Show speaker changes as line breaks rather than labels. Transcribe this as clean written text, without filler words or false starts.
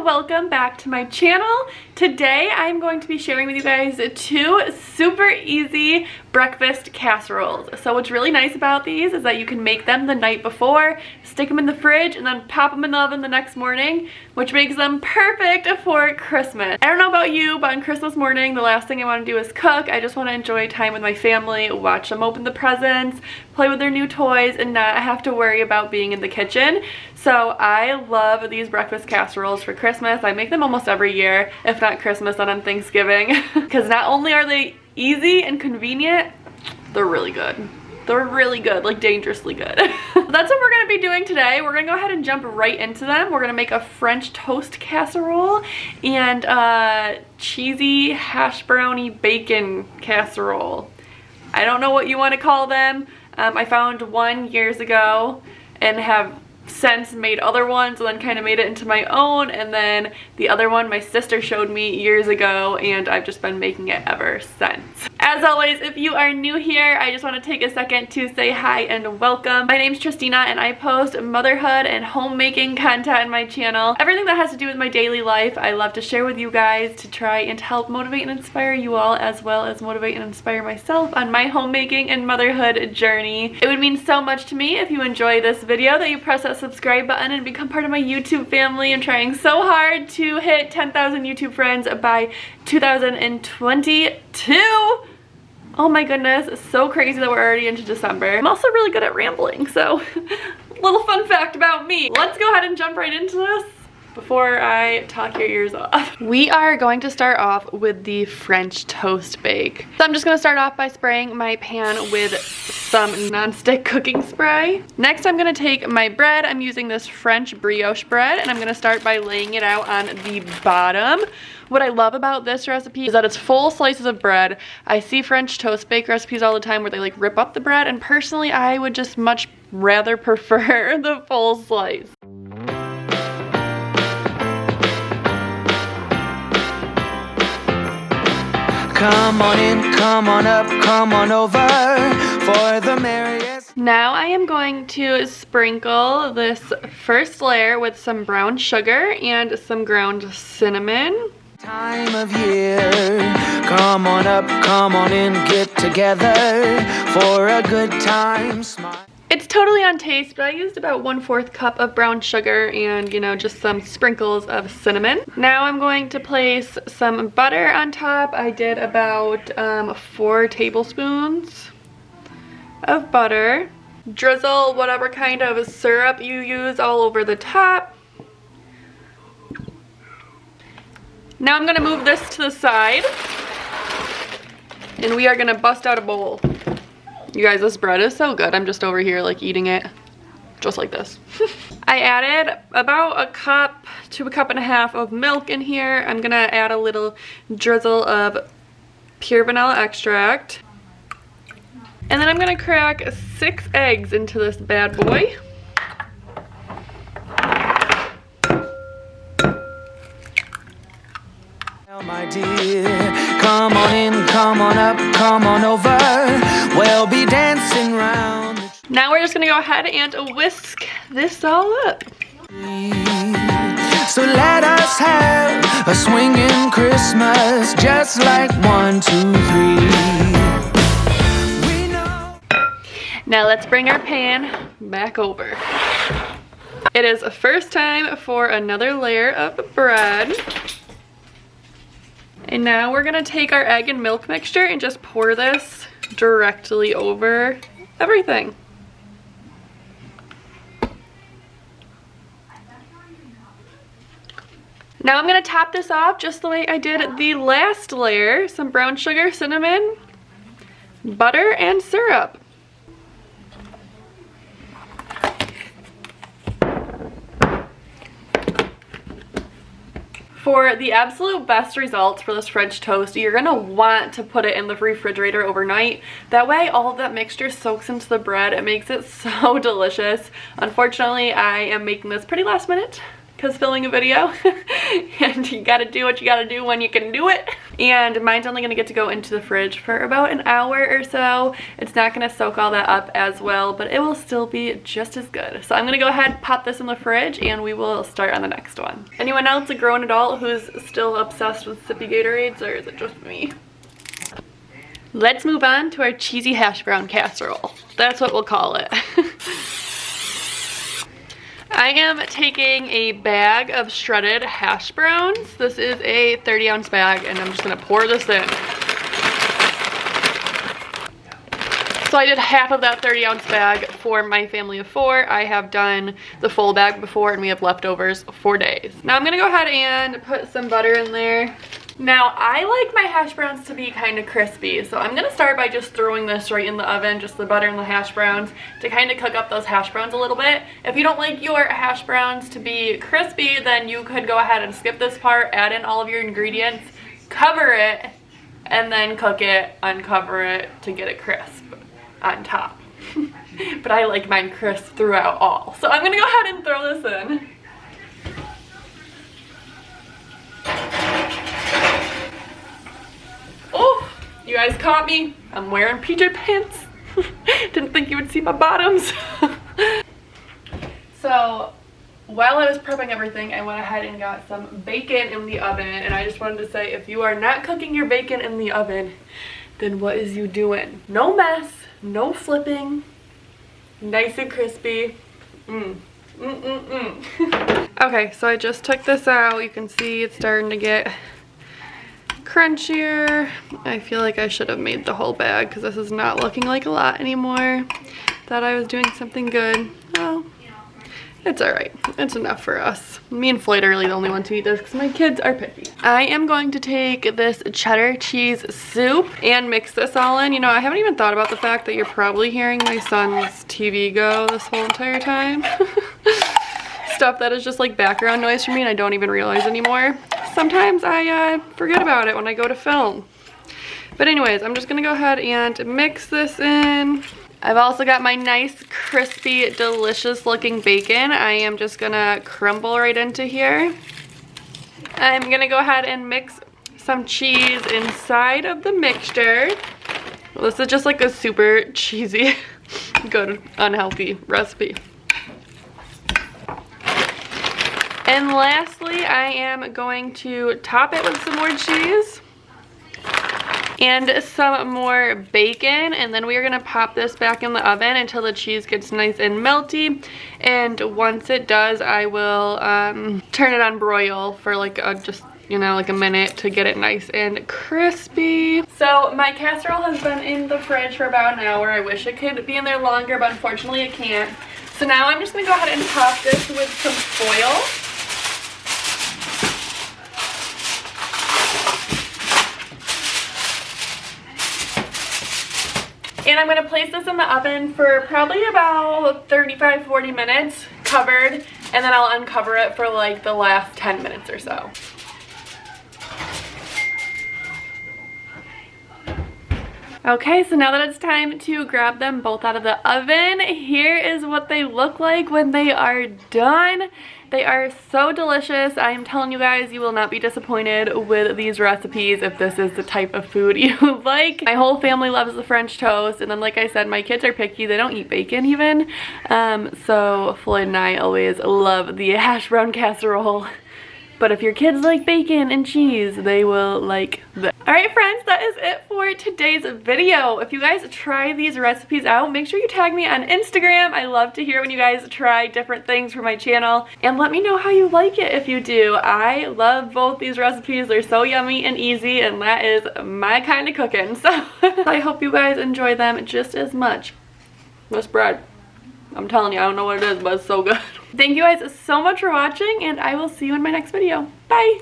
welcome back to my channel. Today I'm going to be sharing with you guys two super easy breakfast casseroles. So what's really nice about these is that you can make them the night before, stick them in the fridge, and then pop them in the oven the next morning, which makes them perfect for Christmas. I don't know about you, but on Christmas morning, the last thing I want to do is cook. I just want to enjoy time with my family, watch them open the presents, play with their new toys, and not have to worry about being in the kitchen. So I love these breakfast casseroles for Christmas. I make them almost every year, if not Christmas, then on Thanksgiving. Because not only are they easy and convenient, they're really good. They're really good, like dangerously good. That's what we're gonna be doing today. We're gonna go ahead and jump right into them. We're gonna make a French toast casserole and cheesy hash brownie bacon casserole. I don't know what you want to call them. I found one years ago and have since made other ones and then kind of made it into my own, and then the other one my sister showed me years ago and I've just been making it ever since. As always, if you are new here, I just want to take a second to say hi and welcome. My name's Tristina and I post motherhood and homemaking content on my channel. Everything that has to do with my daily life I love to share with you guys to try and help motivate and inspire you all, as well as motivate and inspire myself on my homemaking and motherhood journey. It would mean so much to me if you enjoy this video that you press that subscribe button and become part of my YouTube family. I'm trying so hard to hit 10,000 YouTube friends by 2022. Oh my goodness, it's so crazy that we're already into December. I'm also really good at rambling, so little fun fact about me. Let's go ahead and jump right into this before I talk your ears off. We are going to start off with the French toast bake. So I'm just gonna start off by spraying my pan with some nonstick cooking spray. Next, I'm gonna take my bread. I'm using this French brioche bread, and I'm gonna start by laying it out on the bottom. What I love about this recipe is that it's full slices of bread. I see French toast bake recipes all the time where they like rip up the bread, and personally I would just much rather prefer the full slice.
Come on in, come on up, come on over for the merriest.
Now I am going to sprinkle this first layer with some brown sugar and some ground cinnamon.
Time of year, come on up, come on in, get together for a good time. Smile.
It's totally on taste, but I used about 1/4 cup of brown sugar and, you know, just some sprinkles of cinnamon. Now I'm going to place some butter on top. I did about 4 tablespoons of butter. Drizzle whatever kind of syrup you use all over the top. Now I'm gonna move this to the side, and we are gonna bust out a bowl. You guys, this bread is so good. I'm just over here like eating it just like this. I added about 1 cup to 1.5 cups of milk in here. I'm gonna add a little drizzle of pure vanilla extract. And then I'm gonna crack 6 eggs into this bad boy.
My dear, come on in, come on up, come on over. We'll be dancing round.
Now we're just gonna go ahead and whisk this all up.
So let us have a swinging Christmas, just like 1, 2, 3. We know.
Now let's bring our pan back over. It is the first time for another layer of bread. And now we're gonna take our egg and milk mixture and just pour this directly over everything. Now I'm gonna top this off just the way I did the last layer. Some brown sugar, cinnamon, butter, and syrup. For the absolute best results for this French toast, you're gonna want to put it in the refrigerator overnight. That way all of that mixture soaks into the bread. It makes it so delicious. Unfortunately, I am making this pretty last minute because filming a video and you gotta do what you gotta do when you can do it. and mine's only gonna get to go into the fridge for about an hour or so. It's not gonna soak all that up as well, but it will still be just as good. So I'm gonna go ahead, pop this in the fridge, and we will start on the next one. Anyone else a grown adult who's still obsessed with sippy Gatorades, or is it just me? Let's move on to our cheesy hash brown casserole. That's what we'll call it. I am taking a bag of shredded hash browns. This is a 30-ounce bag, and I'm just gonna pour this in. So I did half of that 30-ounce bag for my family of 4. I have done the full bag before, and we have leftovers for days. Now I'm gonna go ahead and put some butter in there. Now I like my hash browns to be kind of crispy, so I'm gonna start by just throwing this right in the oven, just the butter and the hash browns, to kind of cook up those hash browns a little bit. If you don't like your hash browns to be crispy, then you could go ahead and skip this part, add in all of your ingredients, cover it, and then cook it, uncover it to get it crisp on top. But I like mine crisp throughout all. So I'm gonna go ahead and throw this in. Oh, you guys caught me. I'm wearing PJ pants. Didn't think you would see my bottoms. So while I was prepping everything, I went ahead and got some bacon in the oven, and I just wanted to say, if you are not cooking your bacon in the oven, then what is you doing? No mess, no flipping, nice and crispy. Okay, so I just took this out. You can see it's starting to get crunchier. I feel like I should have made the whole bag because this is not looking like a lot anymore. Thought I was doing something good. Oh, it's alright. It's enough for us. Me and Floyd are really the only ones who eat this because my kids are picky. I am going to take this cheddar cheese soup and mix this all in. You know, I haven't even thought about the fact that you're probably hearing my son's TV go this whole entire time. Stuff that is just like background noise for me and I don't even realize anymore. Sometimes I forget about it when I go to film. But anyways, I'm just gonna go ahead and mix this in. I've also got my nice, crispy, delicious looking bacon. I am just gonna crumble right into here. I'm gonna go ahead and mix some cheese inside of the mixture. Well, this is just like a super cheesy, good, unhealthy recipe. And lastly, I am going to top it with some more cheese and some more bacon, and then we are gonna pop this back in the oven until the cheese gets nice and melty. And once it does, I will turn it on broil for like just, you know, like a minute to get it nice and crispy. So my casserole has been in the fridge for about an hour. I wish it could be in there longer, but unfortunately it can't. So now I'm just gonna go ahead and top this with some foil. And I'm going to place this in the oven for probably about 35-40 minutes covered, and then I'll uncover it for like the last 10 minutes or so. Okay, so now that it's time to grab them both out of the oven, here is what they look like when they are done. They are so delicious. I am telling you guys, you will not be disappointed with these recipes if this is the type of food you like. My whole family loves the French toast, and then like I said, my kids are picky. They don't eat bacon even. So Floyd and I always love the hash brown casserole. But if your kids like bacon and cheese, they will like this. Alright friends, that is it for today's video. If you guys try these recipes out, make sure you tag me on Instagram. I love to hear when you guys try different things for my channel. And let me know how you like it if you do. I love both these recipes. They're so yummy and easy, and that is my kind of cooking. So I hope you guys enjoy them just as much. This bread, I'm telling you, I don't know what it is, but it's so good. Thank you guys so much for watching, and I will see you in my next video. Bye!